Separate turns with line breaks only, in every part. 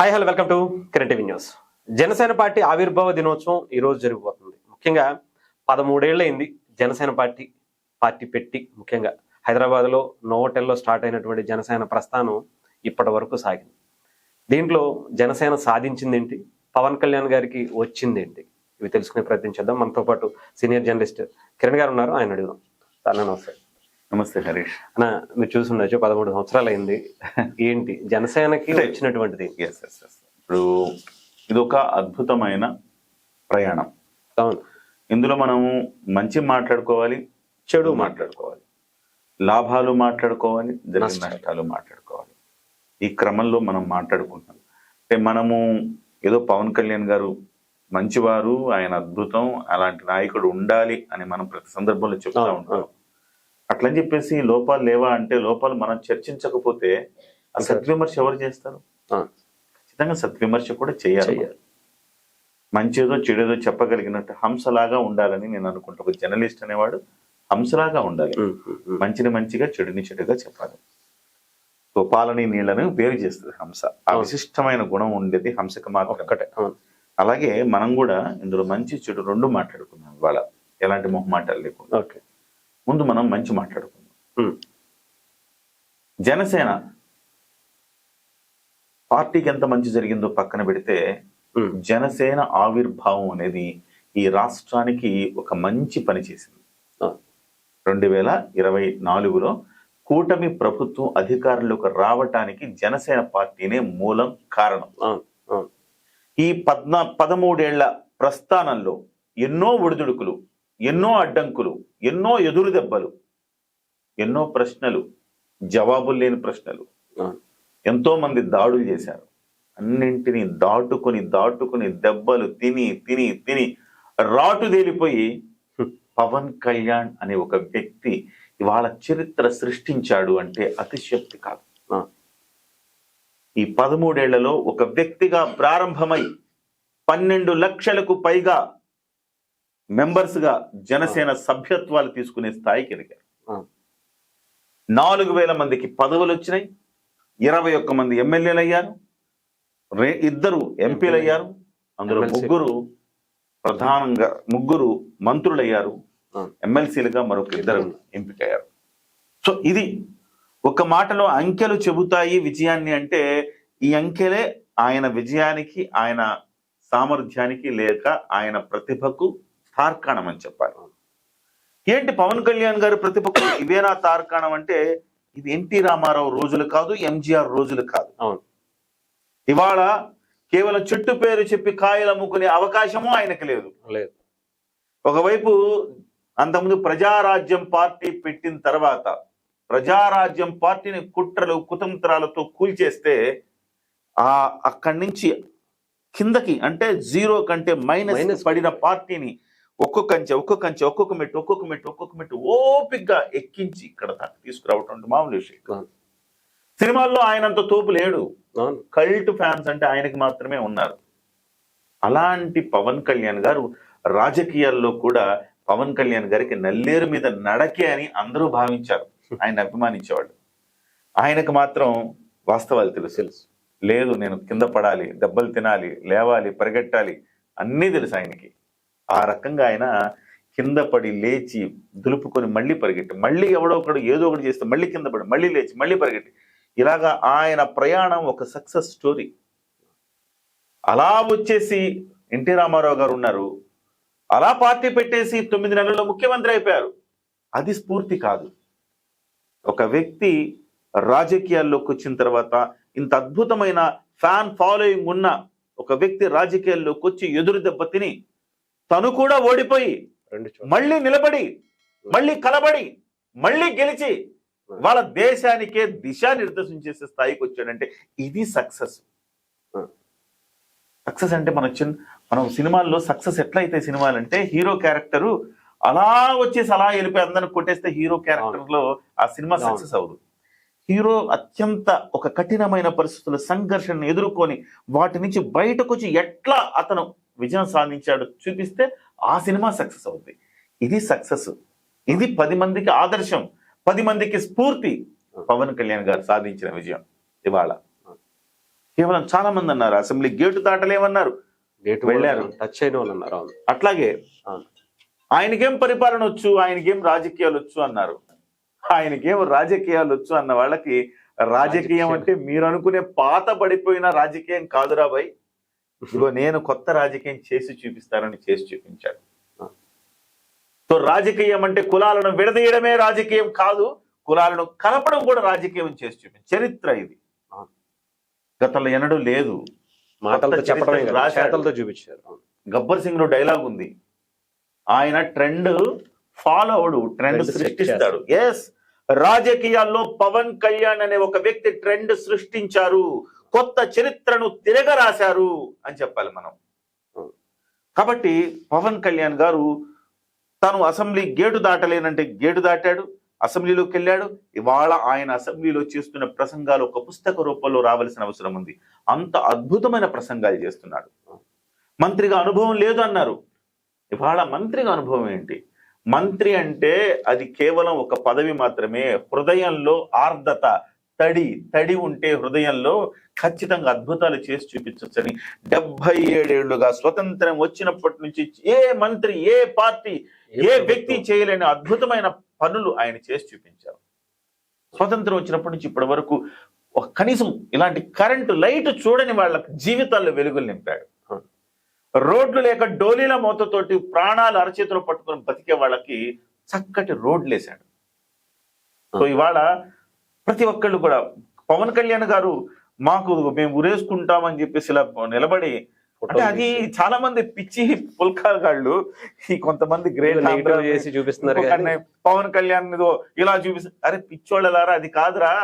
Hi hello welcome to Kiran TV news. Janasena party ఆవిర్భావ దినోత్సవం ఈ రోజు జరిగిపోతుంది. ముఖ్యంగా 13 ఏళ్ళైంది జనసేన పార్టీ పెట్టి. ముఖ్యంగా హైదరాబాద్లో నోవోటెల్లో స్టార్ట్ అయినటువంటి జనసేన ప్రస్థానం ఇప్పటి వరకు సాగింది. దీంట్లో జనసేన సాధించింది ఏంటి, పవన్ కళ్యాణ్ గారికి వచ్చింది ఏంటి, ఇవి తెలుసుకునే ప్రయత్నం చేద్దాం. మనతో పాటు సీనియర్ జర్నలిస్ట్ కిరణ్ గారు ఉన్నారు, ఆయన అడుగుదాం. సార్ నమస్తే.
నమస్తే హరీష్.
అన్న, మీరు చూసుండొచ్చు 13 సంవత్సరాలు అయింది. ఏంటి జనసేనకి వచ్చినటువంటిది?
ఇప్పుడు ఇది ఒక అద్భుతమైన ప్రయాణం.
అవును.
ఇందులో మనము మంచి మాట్లాడుకోవాలి, చెడు మాట్లాడుకోవాలి, లాభాలు మాట్లాడుకోవాలి, నష్టాలు మాట్లాడుకోవాలి. ఈ క్రమంలో మనం మాట్లాడుకుంటున్నాం. అంటే మనము ఏదో పవన్ కళ్యాణ్ గారు మంచివారు, ఆయన అద్భుతం, అలాంటి నాయకుడు ఉండాలి అని మనం ప్రతి సందర్భంలో చెప్తా ఉంటాం. అట్లని చెప్పేసి లోపాలు లేవా అంటే, లోపాలు మనం చర్చించకపోతే ఆ సద్విమర్శ ఎవరు చేస్తారు? ఖచ్చితంగా సద్విమర్శ కూడా చేయాలి. మంచిదో చెడేదో చెప్పగలిగినట్టు హంసలాగా ఉండాలని నేను అనుకుంటా. ఒక జర్నలిస్ట్ అనేవాడు హంసలాగా ఉండాలి. మంచిని మంచిగా, చెడుని చెడుగా చెప్పాలి. గోపాలని నీళ్లను వేరు చేస్తుంది హంస. ఆ విశిష్టమైన గుణం ఉండేది హంసకు మాత్రం. అలాగే మనం కూడా ఇందులో మంచి చెడు రెండు మాట్లాడుకున్నాం ఇవాళ, ఎలాంటి మొహమాటాలు లేకుండా. ముందు మనం మంచి మాట్లాడుకుందాం. జనసేన పార్టీకి ఎంత మంచి జరిగిందో పక్కన పెడితే, జనసేన ఆవిర్భావం అనేది ఈ రాష్ట్రానికి ఒక మంచి పని చేసింది. 2024లో కూటమి ప్రభుత్వం అధికారంలోకి రావటానికి జనసేన పార్టీనే మూలం కారణం. ఈ 13 ఏళ్ల ప్రస్థానంలో ఎన్నో ఒడిదుడుకులు, ఎన్నో అడ్డంకులు, ఎన్నో ఎదురు దెబ్బలు, ఎన్నో ప్రశ్నలు, జవాబులు లేని ప్రశ్నలు, ఎంతో మంది దాడులు చేశారు. అన్నింటినీ దాటుకుని దెబ్బలు తిని తిని తిని రాటుదేలిపోయి పవన్ కళ్యాణ్ అనే ఒక వ్యక్తి ఇవాళ చరిత్ర సృష్టించాడు అంటే అతిశక్తి కాదు. ఈ 13 ఏళ్లలో ఒక వ్యక్తిగా ప్రారంభమై 12 లక్షలకు పైగా మెంబర్స్ గా జనసేన సభ్యత్వాలు తీసుకునే స్థాయికి ఎదిగారు. 4,000 మందికి పదవులు వచ్చినాయి. 21 మంది ఎమ్మెల్యేలు అయ్యారు. 2 ఎంపీలు అయ్యారు. అందులో ముగ్గురు మంత్రులయ్యారు. ఎమ్మెల్సీలుగా మరొక 2 ఎంపికయ్యారు. సో ఇది ఒక మాటలో అంకెలు చెబుతాయి విజయాన్ని అంటే, ఈ అంకెలే ఆయన విజయానికి, ఆయన సామర్థ్యానికి, లేక ఆయన ప్రతిభకు తార్కాణం అని చెప్పాలి. ఏంటి పవన్ కళ్యాణ్ గారి ప్రతిభకు ఇవేనా తార్కాణం అంటే, ఇది ఎన్టీ రామారావు రోజులు కాదు, ఎంజీఆర్ రోజులు కాదు. ఇవాళ కేవలం చెట్టు పేరు చెప్పి కాయలు అమ్ముకునే అవకాశము ఆయనకు లేదు. ఒకవైపు అంతకుముందు ప్రజారాజ్యం పార్టీ పెట్టిన తర్వాత ప్రజారాజ్యం పార్టీని కుట్రలు కుతంత్రాలతో కూల్చేస్తే, అక్కడి నుంచి కిందకి అంటే 0 కంటే మైనస్ పడిన పార్టీని ఒక్కొక్క మెట్టు ఓపిగ్గా ఎక్కించి ఇక్కడ దాకా తీసుకురావటం మామూలు విషయం. సినిమాల్లో ఆయనంత తోపు లేడు. కల్ట్ ఫ్యాన్స్ అంటే ఆయనకి మాత్రమే ఉన్నారు. అలాంటి పవన్ కళ్యాణ్ గారు రాజకీయాల్లో కూడా పవన్ కళ్యాణ్ గారికి నల్లేరు మీద నడకే అని అందరూ భావించారు. ఆయన అభిమానించేవాళ్ళు. ఆయనకు మాత్రం వాస్తవాలు తెలుసు. లేదు, నేను కింద పడాలి, దెబ్బలు తినాలి, లేవాలి, పరిగెట్టాలి, అన్నీ తెలుసు ఆయనకి. ఆ రకంగా ఆయన కింద పడి లేచి దులుపుకొని మళ్ళీ పరిగెట్టి, మళ్ళీ ఎవడో ఒకడు ఏదో ఒకటి చేస్తే మళ్ళీ కింద పడి మళ్ళీ లేచి మళ్ళీ పరిగెట్టి, ఇలాగా ఆయన ప్రయాణం ఒక సక్సెస్ స్టోరీ. అలా వచ్చేసి ఎన్టీ రామారావు గారు ఉన్నారు. అలా పార్టీ పెట్టేసి 9 నెలల్లో ముఖ్యమంత్రి అయిపోయారు. అది స్ఫూర్తి కాదు. ఒక వ్యక్తి రాజకీయాల్లోకి వచ్చిన తర్వాత, ఇంత అద్భుతమైన ఫ్యాన్ ఫాలోయింగ్ ఉన్న ఒక వ్యక్తి రాజకీయాల్లోకి వచ్చి ఎదురు దెబ్బ తిని తను కూడా ఓడిపోయి మళ్ళీ నిలబడి మళ్ళీ కలబడి మళ్ళీ గెలిచి వాళ్ళ దేశానికే దిశానిర్దేశం చేసే స్థాయికి వచ్చాడంటే ఇది సక్సెస్. సక్సెస్ అంటే మనం సినిమాల్లో సక్సెస్ ఎట్లయితే సినిమాలు అంటే, హీరో క్యారెక్టరు అలా వచ్చేసి అలా వెళ్ళిపోయి అందరిని కొట్టేస్తే హీరో క్యారెక్టర్ లో ఆ సినిమా సక్సెస్ అవ్వదు. హీరో అత్యంత ఒక కఠినమైన పరిస్థితుల సంఘర్షణను ఎదుర్కొని వాటి నుంచి బయటకు వచ్చి ఎట్లా అతను విజయం సాధించాడు చూపిస్తే ఆ సినిమా సక్సెస్ అవుతుంది. ఇది సక్సెస్. ఇది 10 మందికి ఆదర్శం, 10 మందికి స్ఫూర్తి. పవన్ కళ్యాణ్ గారు సాధించిన విజయం ఇవాళ. కేవలం చాలా మంది అన్నారు అసెంబ్లీ గేటు దాటలేమన్నారు,
గేటు
వెళ్ళారు.
టచ్ అయిన వాళ్ళు ఉన్నారు. అవును.
అట్లాగే
అవును.
ఆయనకేం పరిపాలన వచ్చు, ఆయనకేం రాజకీయాలు వచ్చు అన్నారు. ఆయనకేం రాజకీయాలు వచ్చు అన్న వాళ్ళకి రాజకీయం అంటే మీరు అనుకునే పాత పడిపోయిన రాజకీయం కాదురా బాయ్, ఇదిగో నేను కొత్త రాజకీయం చేసి చూపిస్తానని చేసి చూపించాడు. సో రాజకీయం అంటే కులాలను విడదీయడమే రాజకీయం కాదు, కులాలను కలపడం కూడా రాజకీయం చేసి చూపించాడు. చరిత్ర ఇది గతంలో ఎన్నడూ లేదు.
మాటలతో చెప్పడమే కాదు, చేతలతో చూపించారు.
గబ్బర్ సింగ్ లో డైలాగ్ ఉంది, ఆయన ట్రెండ్ ఫాలో అవడు, ట్రెండ్ సృష్టిస్తాడు. ఎస్, రాజకీయాల్లో పవన్ కళ్యాణ్ అనే ఒక వ్యక్తి ట్రెండ్ సృష్టించారు, కొత్త చరిత్రను తిరగరాశారు అని చెప్పాలి మనం. కాబట్టి పవన్ కళ్యాణ్ గారు తను అసెంబ్లీ గేటు దాటలేనంటే గేటు దాటాడు, అసెంబ్లీలోకి వెళ్ళాడు. ఇవాళ ఆయన అసెంబ్లీలో చేస్తున్న ప్రసంగాలు ఒక పుస్తక రూపంలో రావాల్సిన అవసరం ఉంది. అంత అద్భుతమైన ప్రసంగాలు చేస్తున్నాడు. మంత్రిగా అనుభవం లేదు అన్నారు, ఇవాళ మంత్రిగా అనుభవం ఏంటి? మంత్రి అంటే అది కేవలం ఒక పదవి మాత్రమే. హృదయంలో ఆర్ద్రత, తడి ఉంటే హృదయంలో ఖచ్చితంగా అద్భుతాలు చేసి చూపించవచ్చని 77 ఏళ్లుగా స్వతంత్రం వచ్చినప్పటి నుంచి ఏ మంత్రి, ఏ పార్టీ, ఏ వ్యక్తి చేయలేని అద్భుతమైన పనులు ఆయన చేసి చూపించారు. స్వతంత్రం వచ్చినప్పటి నుంచి ఇప్పటి వరకు కనీసం ఇలాంటి కరెంటు లైట్ చూడని వాళ్ళ జీవితాల్లో వెలుగులు నింపాడు. రోడ్లు లేక డోలీల మూతతోటి ప్రాణాలు అరచేతిలో పట్టుకొని బతికే వాళ్ళకి చక్కటి రోడ్లు వేశాడు. సో ఇవాళ ప్రతి ఒక్కళ్ళు కూడా పవన్ కళ్యాణ్ గారు మాకు మేము ఉరేసుకుంటామని చెప్పేసి ఇలా నిలబడి, అంటే అది చాలా మంది పిచ్చి పుల్కాగాళ్ళు, ఈ కొంతమంది గ్రేట్
చేసి చూపిస్తున్నారు.
పవన్ కళ్యాణ్ ఇలా చూపిస్తారు. అరే పిచ్చోళ్ళలారా, అది కాదురా.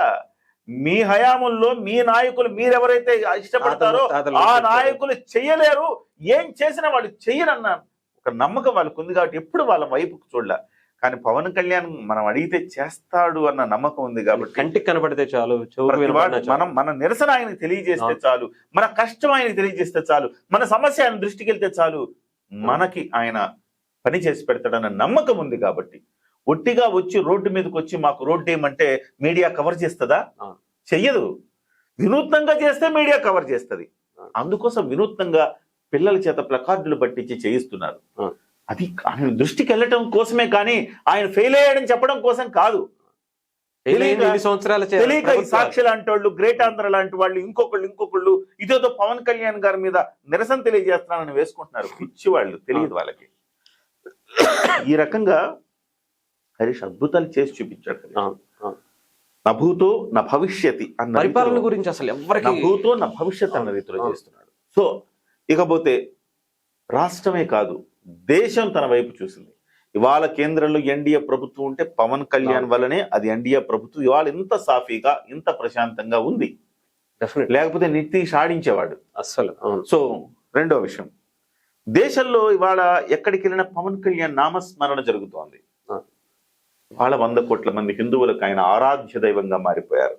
మీ హయాముల్లో మీ నాయకులు మీరెవరైతే ఇష్టపడతారో ఆ నాయకులు చెయ్యలేరు, ఏం చేసినా వాళ్ళు చెయ్యరన్న ఒక నమ్మకం వాళ్ళకు ఉంది. కాబట్టి ఎప్పుడు వాళ్ళ వైపుకు చూడలే. కానీ పవన్ కళ్యాణ్ మనం అడిగితే చేస్తాడు అన్న నమ్మకం ఉంది. కాబట్టి
కంటికి కనబడితే చాలు,
మన నిరసన ఆయనకు తెలియజేస్తే చాలు, మన కష్టం ఆయనకు తెలియజేస్తే చాలు, మన సమస్య ఆయన దృష్టికి వెళ్తే చాలు, మనకి ఆయన పని చేసి పెడతాడన్న నమ్మకం ఉంది. కాబట్టి ఒట్టిగా వచ్చి రోడ్డు మీదకి వచ్చి మాకు రోడ్డు ఏమంటే మీడియా కవర్ చేస్తుందా? చెయ్యదు. వినూత్నంగా చేస్తే మీడియా కవర్ చేస్తుంది. అందుకోసం వినూత్నంగా పిల్లల చేత ప్లకార్డులు పట్టించి చేయిస్తున్నారు. అది ఆయన దృష్టికి వెళ్ళటం కోసమే, కానీ ఆయన ఫెయిల్ అయ్యాడని చెప్పడం కోసం కాదు. తెలియక సాక్షి లాంటి వాళ్ళు, గ్రేట్ ఆంధ్ర లాంటి వాళ్ళు, ఇంకొకళ్ళు ఇదేదో పవన్ కళ్యాణ్ గారి మీద నిరసన తెలియజేస్తున్నానని వేసుకుంటున్నారు. పిచ్చి వాళ్ళు, తెలియదు వాళ్ళకి. ఈ రకంగా హరీష్ అద్భుతాలు చేసి చూపించాడు. నభూతో నా భవిష్యతి అన్న
పరిపాలన గురించి అసలు ఎవరికి
నభూతో నా భవిష్యత్ అన్న రీతిలో చేస్తున్నాడు. సో ఇకపోతే రాష్ట్రమే కాదు, దేశం తన వైపు చూసింది. ఇవాళ కేంద్రంలో ఎన్డీఏ ప్రభుత్వం ఉంటే పవన్ కళ్యాణ్ వల్లనే అది ఎన్డీఏ ప్రభుత్వం ఇవాళ ఇంత సాఫీగా, ఇంత ప్రశాంతంగా ఉంది. లేకపోతే నితీష్ ఆడించేవాడు
అస్సలు.
సో రెండో విషయం, దేశంలో ఇవాళ ఎక్కడికి వెళ్ళినా పవన్ కళ్యాణ్ నామస్మరణ జరుగుతోంది. ఇవాళ 100 కోట్ల మంది హిందువులకు ఆయన ఆరాధ్య దైవంగా మారిపోయారు.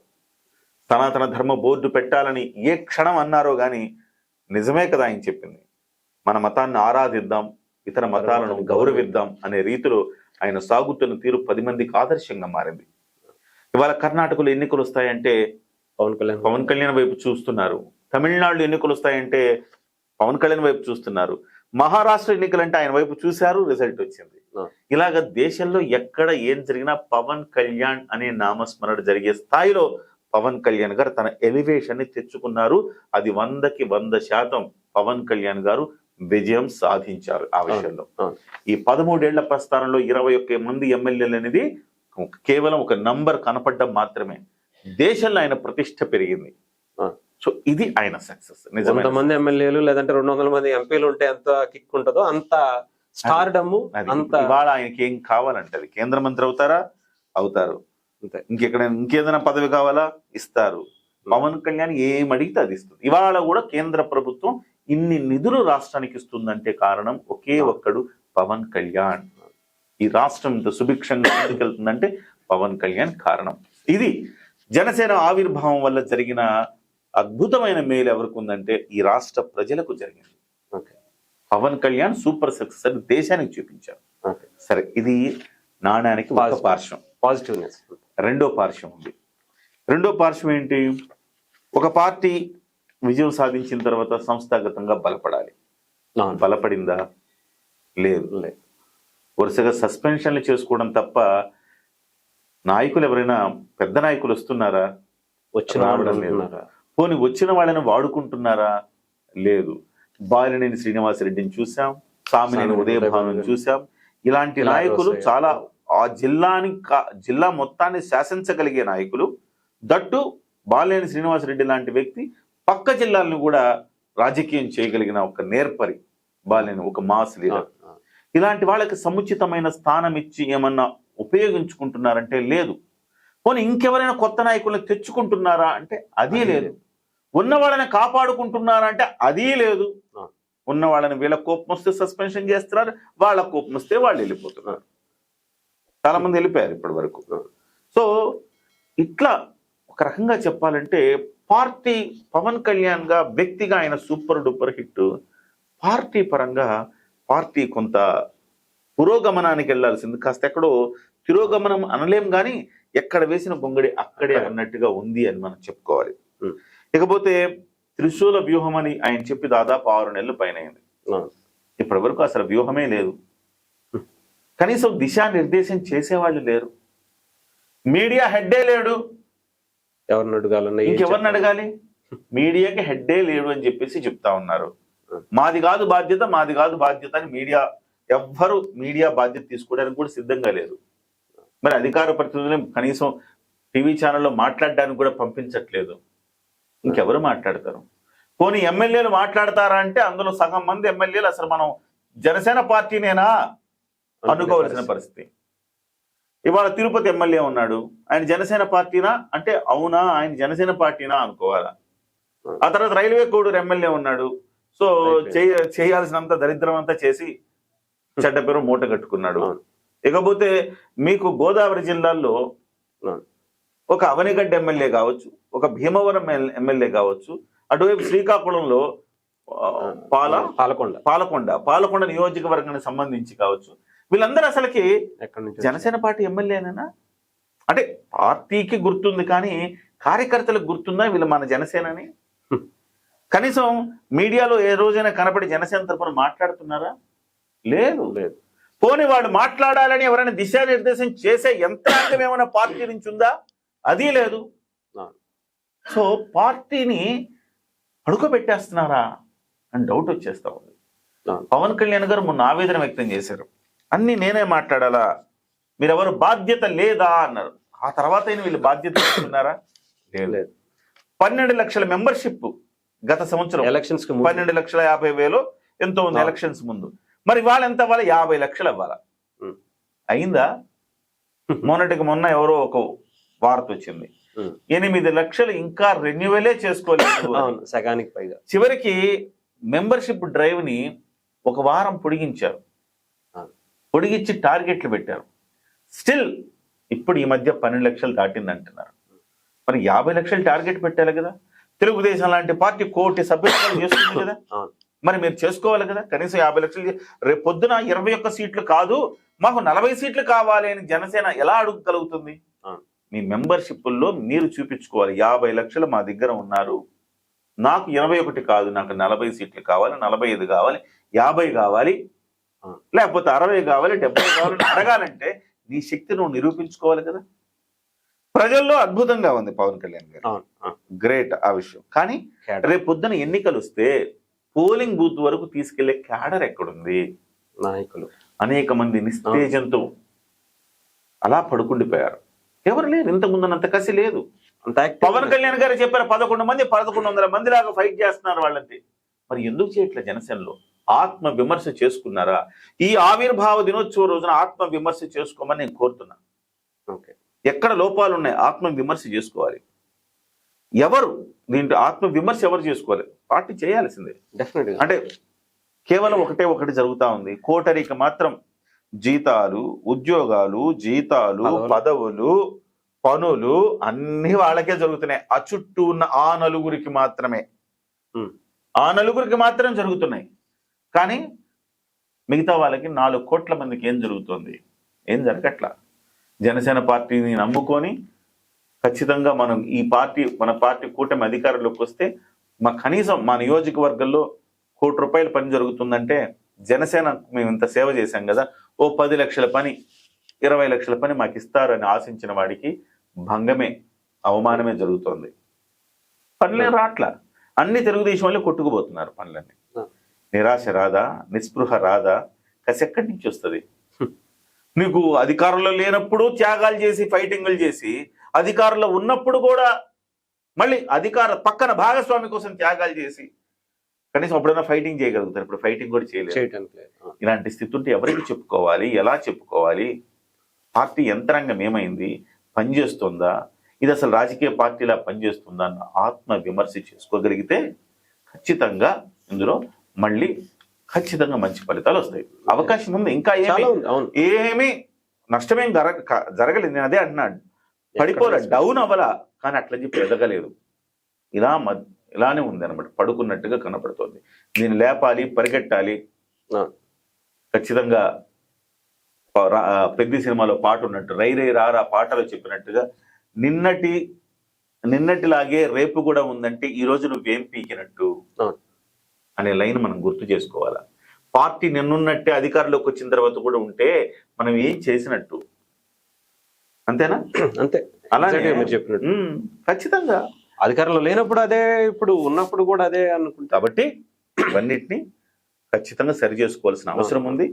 సనాతన ధర్మ బోర్డు పెట్టాలని ఏ క్షణం అన్నారో గాని నిజమే కదా ఆయన చెప్పింది. మన మతాన్ని ఆరాధిద్దాం, ఇతర మతాలను గౌరవిద్దాం అనే రీతిలో ఆయన సాగుతున్న తీరు 10 మందికి ఆదర్శంగా మారింది. ఇవాళ కర్ణాటకలో ఎన్నికలు వస్తాయంటే పవన్ కళ్యాణ్ వైపు చూస్తున్నారు. తమిళనాడులో ఎన్నికలు వస్తాయంటే పవన్ కళ్యాణ్ వైపు చూస్తున్నారు. మహారాష్ట్ర ఎన్నికలంటే ఆయన వైపు చూశారు, రిజల్ట్ వచ్చింది. ఇలాగ దేశంలో ఎక్కడ ఏం జరిగినా పవన్ కళ్యాణ్ అనే నామస్మరణ జరిగే స్థాయిలో పవన్ కళ్యాణ్ గారు తన ఎలివేషన్ ని తెచ్చుకున్నారు. అది 100కి 100% పవన్ కళ్యాణ్ గారు విజయం సాధించారు ఆ విషయంలో. ఈ 13 ఏళ్ల ప్రస్థానంలో 21 మంది ఎమ్మెల్యేలు అనేది కేవలం ఒక నంబర్ కనపడడం మాత్రమే. దేశంలో ఆయన ప్రతిష్ట పెరిగింది. సో ఇది ఆయన సక్సెస్.
100 మంది ఎమ్మెల్యేలు లేదంటే 200 మంది ఎంపీలు ఉంటే ఎంత కిక్ ఉంటుందో అంత స్టార్డమ్.
ఇవాళ ఆయనకి ఏం కావాలంటే అది కేంద్ర మంత్రి అవుతారు. ఇంకేదైనా పదవి కావాలా ఇస్తారు. పవన్ కళ్యాణ్ ఏం అడిగితే అది ఇస్తుంది. ఇవాళ కూడా కేంద్ర ప్రభుత్వం ఇన్ని నిధులు రాష్ట్రానికి ఇస్తుందంటే కారణం ఒకే ఒక్కడు పవన్ కళ్యాణ్. ఈ రాష్ట్రం ఇంత సుభిక్షంగా ముందుకెళ్తుందంటే పవన్ కళ్యాణ్ కారణం. ఇది జనసేన ఆవిర్భావం వల్ల జరిగిన అద్భుతమైన మేలు ఎవరికి ఉందంటే ఈ రాష్ట్ర ప్రజలకు జరిగింది. పవన్ కళ్యాణ్ సూపర్ సక్సెస్ అని దేశానికి చూపించారు. సరే, ఇది నాణ్యానికి ఒక పార్శ్వం, పాజిటివ్నెస్. రెండో పార్శ్వం ఉంది. రెండో పార్శ్వం ఏంటి? ఒక పార్టీ విజయం సాధించిన తర్వాత సంస్థాగతంగా బలపడాలి. బలపడిందా? లేదు. వరుసగా సస్పెన్షన్లు చేసుకోవడం తప్ప నాయకులు ఎవరైనా పెద్ద నాయకులు వస్తున్నారా? రావడం లేదు. పోనీ వచ్చిన వాళ్ళని వాడుకుంటున్నారా? లేదు. బాలినేని శ్రీనివాసరెడ్డిని చూసాం, సామినేని ఉదయభానుని చూసాం. ఇలాంటి నాయకులు చాలా ఆ జిల్లా మొత్తాన్ని శాసించగలిగే నాయకులు. దట్టు బాలినేని శ్రీనివాసరెడ్డి లాంటి వ్యక్తి పక్క జిల్లాలను కూడా రాజకీయం చేయగలిగిన ఒక నేర్పరి బాలినేని, ఒక మాస్ లీడర్. ఇలాంటి వాళ్ళకి సముచితమైన స్థానం ఇచ్చి ఏమన్నా ఉపయోగించుకుంటున్నారంటే లేదు. పోనీ ఇంకెవరైనా కొత్త నాయకులను తెచ్చుకుంటున్నారా అంటే అదీ లేదు. ఉన్న వాళ్ళని కాపాడుకుంటున్నారా అంటే అదీ లేదు. ఉన్న వాళ్ళని వీళ్ళ కోపం వస్తే సస్పెన్షన్ చేస్తున్నారు, వాళ్ళ కోపం వస్తే వాళ్ళు వెళ్ళిపోతున్నారు. చాలా మంది వెళ్ళిపోయారు ఇప్పటి వరకు. సో ఇట్లా ఒక రకంగా చెప్పాలంటే పార్టీ పవన్ కళ్యాణ్ గా వ్యక్తిగా ఆయన సూపర్ డూపర్ హిట్. పార్టీ పరంగా పార్టీ కొంత పురోగమనానికి వెళ్లాల్సింది, కాస్త ఎక్కడో తిరోగమనం అనలేం కానీ ఎక్కడ వేసిన గొంగడి అక్కడే అన్నట్టుగా ఉంది అని మనం చెప్పుకోవాలి. ఇకపోతే త్రిశూల వ్యూహం అని ఆయన చెప్పి దాదాపు 6 నెలలు పైన అయింది. ఇప్పటి వరకు అసలు వ్యూహమే లేదు. కనీసం దిశానిర్దేశం చేసేవాళ్ళు లేరు. మీడియా హెడ్డే లేడు.
ఎవరిని అడగాలన్నా
ఇంకెవరిని అడగాలి? మీడియాకి హెడ్డే లేడు అని చెప్పేసి చెప్తా ఉన్నారు. మాది కాదు బాధ్యత, మాది కాదు బాధ్యత అని ఎవ్వరు మీడియా బాధ్యత తీసుకోవడానికి కూడా సిద్ధంగా లేరు. మరి అధికార ప్రతినిధులు కనీసం టీవీ ఛానల్లో మాట్లాడడానికి కూడా పంపించట్లేదు. ఇంకెవరు మాట్లాడతారు? పోనీ ఎమ్మెల్యేలు మాట్లాడతారా అంటే అందులో సగం మంది ఎమ్మెల్యేలు అసలు మనం జనసేన పార్టీనేనా అనుకోవాల్సిన పరిస్థితి. ఇవాళ తిరుపతి ఎమ్మెల్యే ఉన్నాడు, ఆయన జనసేన పార్టీనా అంటే అవునా, ఆయన జనసేన పార్టీనా అనుకోవాలా? ఆ తర్వాత రైల్వే కోడూరు ఎమ్మెల్యే ఉన్నాడు. సో చేయాల్సినంత దరిద్రం అంతా చేసి చెడ్డ పేరు మూట కట్టుకున్నాడు. ఇకపోతే మీకు గోదావరి జిల్లాల్లో ఒక అవనిగడ్డ ఎమ్మెల్యే కావచ్చు, ఒక భీమవరం ఎమ్మెల్యే కావచ్చు, అటువైపు శ్రీకాకుళంలో పాలకొండ నియోజకవర్గానికి సంబంధించి కావచ్చు, వీళ్ళందరూ అసలుకి జనసేన పార్టీ ఎమ్మెల్యేనేనా అంటే పార్టీకి గుర్తుంది కానీ కార్యకర్తలకు గుర్తుందా వీళ్ళు మన జనసేనని? కనీసం మీడియాలో ఏ రోజైనా కనపడి జనసేన తరపున మాట్లాడుతున్నారా? లేదు. పోనీ వాడు మాట్లాడాలని ఎవరైనా దిశానిర్దేశం చేసే యంత్రాంగం ఏమైనా పార్టీ నుంచి ఉందా? అది లేదు. సో పార్టీని అడుగుపెట్టేస్తున్నారా అని డౌట్ వచ్చేస్తా ఉంది. పవన్ కళ్యాణ్ గారు మొన్న ఆవేదన వ్యక్తం చేశారు. అన్ని నేనే మాట్లాడాలా, మీరెవరు బాధ్యత లేదా అన్నారు. ఆ తర్వాత వీళ్ళు బాధ్యత తీసుకున్నారా? లేదు. 12 లక్షల మెంబర్షిప్ గత సంవత్సరం ఎలక్షన్స్ 12,50,000 ఎంతో ఉంది ఎలక్షన్స్ ముందు. మరి వాళ్ళు ఎంత అవ్వాలి? 50 లక్షలు అవ్వాలా? అయిందా? మొన్న ఎవరో ఒక వార్త వచ్చింది, 8 లక్షలు ఇంకా రెన్యువలే చేసుకోలేదు,
సగానికి పైగా.
చివరికి మెంబర్షిప్ డ్రైవ్ ని 1 వారం పొడిగించారు, పొడిగించి టార్గెట్లు పెట్టారు. స్టిల్ ఇప్పుడు ఈ మధ్య 12 లక్షలు దాటింది అంటున్నారు. మరి 50 లక్షలు టార్గెట్ పెట్టాలి కదా. తెలుగుదేశం లాంటి పార్టీ 1 కోటి సభ్యత్వాలు చేస్తుంది కదా, మరి మీరు చేసుకోవాలి కదా. కనీసం 50 లక్షలు. రేపు పొద్దున 21 సీట్లు కాదు మాకు 40 సీట్లు కావాలి అని జనసేన ఎలా అడుగుగలుగుతుంది? మీ మెంబర్షిప్ల్లో మీరు చూపించుకోవాలి, 50 లక్షలు మా దగ్గర ఉన్నారు, నాకు 21 కాదు, నాకు 40 సీట్లు కావాలి, 45 కావాలి, 50 కావాలి, లేకపోతే 60 కావాలి, 70 కావాలని అడగాలంటే నీ శక్తి నువ్వు నిరూపించుకోవాలి కదా. ప్రజల్లో అద్భుతంగా ఉంది పవన్ కళ్యాణ్ గారు, గ్రేట్ ఆ విషయం. కానీ రేపు పొద్దున ఎన్నికలు వస్తే పోలింగ్ బూత్ వరకు తీసుకెళ్లే క్యాడర్ ఎక్కడుంది?
నాయకులు
అనేక మంది నిస్తేజంతో అలా పడుకుండిపోయారు. ఎవరు లేరు, ఇంతకుముందున్నంత కసి లేదు. పవన్ కళ్యాణ్ గారు చెప్పారు 11 మంది 1100 మంది లాగా ఫైట్ చేస్తున్నారు వాళ్ళంతే. మరి ఎందుకు చేయట్లే జనసేనలో? ఆత్మ విమర్శ చేసుకున్నారా? ఈ ఆవిర్భావ దినోత్సవ రోజున ఆత్మ విమర్శ చేసుకోమని నేను కోరుతున్నా. ఎక్కడ లోపాలు ఉన్నాయి ఆత్మ విమర్శ చేసుకోవాలి. ఎవరు దీంట్లో ఆత్మ విమర్శ ఎవరు చేసుకోవాలి? పార్టీ చేయాల్సిందే
డెఫినెట్గా.
అంటే కేవలం ఒకటి జరుగుతా ఉంది. కోటరీకి మాత్రం జీతాలు, ఉద్యోగాలు, జీతాలు, పదవులు, పనులు అన్ని వాళ్ళకే జరుగుతున్నాయి. ఆ చుట్టూ ఉన్న ఆ నలుగురికి మాత్రం జరుగుతున్నాయి. కానీ మిగతా వాళ్ళకి 4 కోట్ల మందికి ఏం జరుగుతుంది? ఏం జరగట్లా. జనసేన పార్టీని నమ్ముకొని ఖచ్చితంగా మనం మన పార్టీ కూటమి అధికారంలోకి వస్తే కనీసం మా నియోజకవర్గంలో ₹1,00,00,000 పని జరుగుతుందంటే జనసేన మేము ఇంత సేవ చేశాం కదా, ఓ 10 లక్షల పని 20 లక్షల పని మాకు ఇస్తారని ఆశించిన వాడికి భంగమే, అవమానమే జరుగుతోంది. పనులే రాట్లా, అన్ని తెలుగుదేశం వాళ్ళే కొట్టుకుపోతున్నారు పనులన్నీ. నిరాశ రాదా, నిస్పృహ రాదా, కసి ఎక్కడి నుంచి వస్తుంది? నీకు అధికారంలో లేనప్పుడు త్యాగాలు చేసి ఫైటింగ్లు చేసి, అధికారంలో ఉన్నప్పుడు కూడా మళ్ళీ పక్కన భాగస్వామి కోసం త్యాగాలు చేసి కనీసం అప్పుడైనా ఫైటింగ్ చేయగలుగుతారు. ఇప్పుడు ఫైటింగ్ కూడా చేయలేదు. ఇలాంటి స్థితి ఉంటే ఎవరికి చెప్పుకోవాలి, ఎలా చెప్పుకోవాలి? పార్టీ యంత్రాంగం ఏమైంది, పనిచేస్తుందా, ఇది అసలు రాజకీయ పార్టీలా పనిచేస్తుందా అన్న ఆత్మ విమర్శ చేసుకోగలిగితే ఖచ్చితంగా ఇందులో మళ్ళీ ఖచ్చితంగా మంచి ఫలితాలు వస్తాయి. అవకాశం ఉంది. ఇంకా ఏమీ నష్టమేం జరగలేదు. నేను అదే అంటున్నాడు, పడిపోలే, డౌన్ అవ్వలా, కానీ అట్లా చెప్పి ఎదగలేదు. ఇలానే ఉంది అనమాట, పడుకున్నట్టుగా కనపడుతోంది. దీన్ని లేపాలి, పరిగెట్టాలి. ఖచ్చితంగా పెద్ద సినిమాలో పాట ఉన్నట్టు, రై రై రారా పాటలో చెప్పినట్టుగా నిన్నటిలాగే రేపు కూడా ఉందంటే ఈ రోజు నువ్వేం పీకినట్టు అనే లైన్ మనం గుర్తు చేసుకోవాలా. పార్టీ నిన్నున్నట్టే అధికారంలోకి వచ్చిన తర్వాత కూడా ఉంటే మనం ఏం చేసినట్టు, అంతేనా?
అంతే.
అలాగే
మీరు చెప్పినట్టు
ఖచ్చితంగా
అధికారంలో లేనప్పుడు అదే, ఇప్పుడు ఉన్నప్పుడు కూడా అదే అనుకుంటా.
కాబట్టి ఇవన్నిటిని ఖచ్చితంగా సరి చేసుకోవాల్సిన అవసరం ఉంది.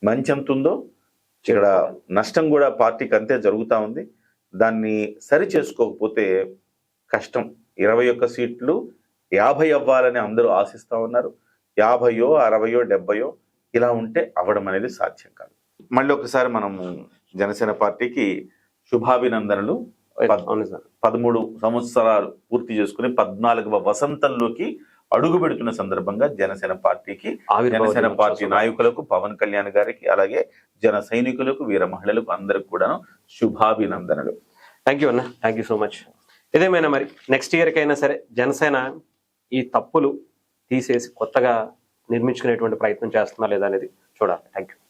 మంచి ఎంత ఉందో ఇక్కడ నష్టం కూడా పార్టీకి అంతే జరుగుతూ ఉంది. దాన్ని సరి చేసుకోకపోతే కష్టం. 21 సీట్లు 50 అవ్వాలని అందరూ ఆశిస్తూ ఉన్నారు. 50, 60, 70 ఇలా ఉంటే అవ్వడం అనేది సాధ్యం కాదు. మళ్ళీ ఒకసారి మనము జనసేన పార్టీకి శుభాభినందనలు. 13 సంవత్సరాలు పూర్తి చేసుకుని 14వ వసంతంలోకి అడుగు పెడుతున్న సందర్భంగా జనసేన పార్టీకి, జనసేన పార్టీ నాయకులకు, పవన్ కళ్యాణ్ గారికి, అలాగే జన సైనికులకు, వీర మహిళలకు అందరికి కూడాను శుభాభినందనలు.
థ్యాంక్ యూ అన్న, థ్యాంక్ యూ సో మచ్. ఏదేమైనా మరి నెక్స్ట్ ఇయర్ కైనా సరే జనసేన ఈ తప్పులు తీసేసి కొత్తగా నిర్మించుకునేటువంటి ప్రయత్నం చేస్తున్నా లేదా అనేది చూడాలి. Thank you.